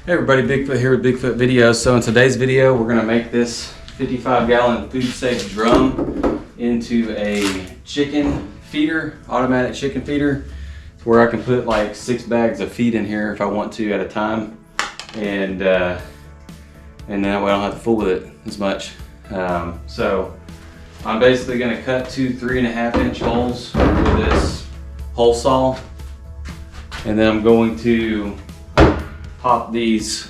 Hey everybody, Bigfoot here with Bigfoot Videos. So in today's video, we're gonna make this 55-gallon food safe drum into a chicken feeder, automatic chicken feeder, where I can put like 6 bags of feed in here if I want to at a time, and that way I don't have to fool with it as much. So I'm basically gonna cut 2 3.5-inch holes with this hole saw, and then I'm going to pop these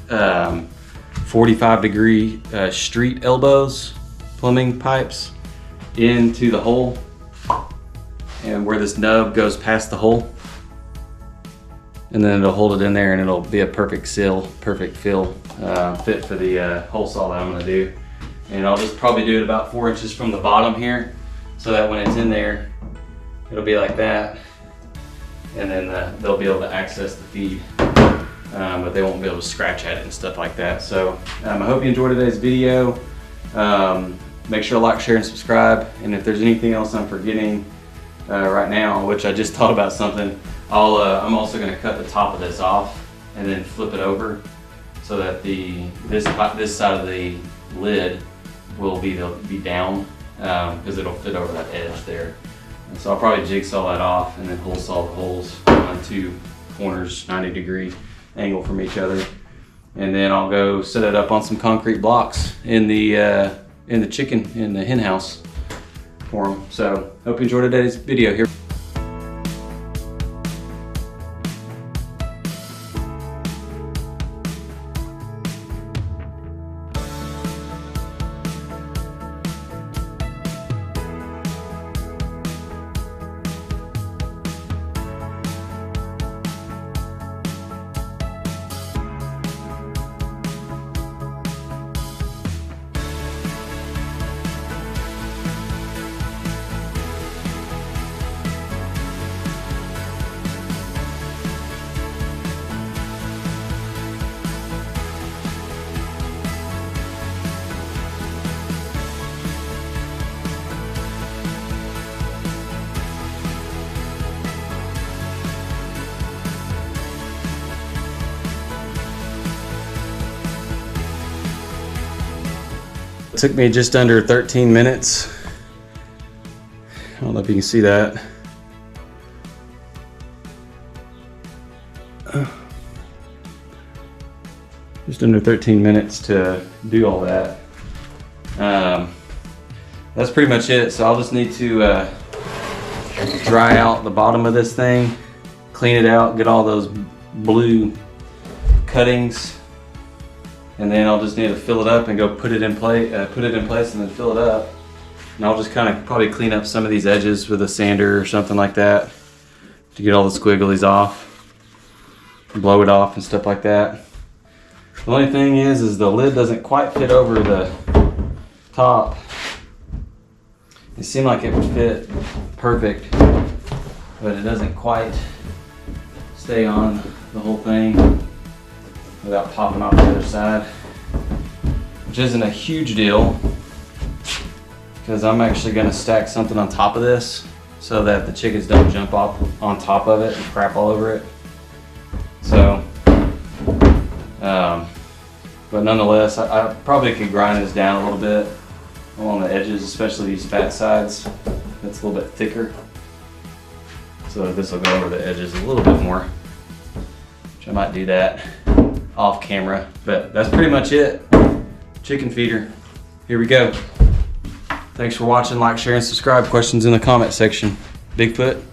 45-degree street elbows, plumbing pipes, into the hole, and where this nub goes past the hole, and then it'll hold it in there and it'll be a perfect fill fit for the hole saw that I'm gonna do. And I'll just probably do it about 4 inches from the bottom here, so that when it's in there, it'll be like that, and then they'll be able to access the feed. But they won't be able to scratch at it and stuff like that. So I hope you enjoyed today's video. Make sure to like, share, and subscribe. And if there's anything else I'm forgetting right now, which I just thought about something, I'm also going to cut the top of this off and then flip it over so that this side of the lid will be down, because it'll fit over that edge there. And so I'll probably jigsaw that off and then hole saw the holes on 2 corners, 90-degree angle from each other, and then I'll go set it up on some concrete blocks in the hen house for them. So hope you enjoyed today's video here. It took me just under 13 minutes. I don't know if you can see that. Just under 13 minutes to do all that. That's pretty much it. So I'll just need to dry out the bottom of this thing, clean it out, get all those blue cuttings, and then I'll just need to fill it up and go put it in place and then fill it up. And I'll just kind of probably clean up some of these edges with a sander or something like that to get all the squigglies off, blow it off and stuff like that. The only thing is the lid doesn't quite fit over the top. It seemed like it would fit perfect, but it doesn't quite stay on the whole thing without popping off the other side, which isn't a huge deal, because I'm actually going to stack something on top of this so that the chickens don't jump off on top of it and crap all over it. So, but nonetheless, I probably could grind this down a little bit along the edges, especially these fat sides. That's a little bit thicker, so this will go over the edges a little bit more, which I might do that off camera. But that's pretty much it. Chicken feeder. Here we go. Thanks for watching. Like, share, and subscribe. Questions in the comment section. Bigfoot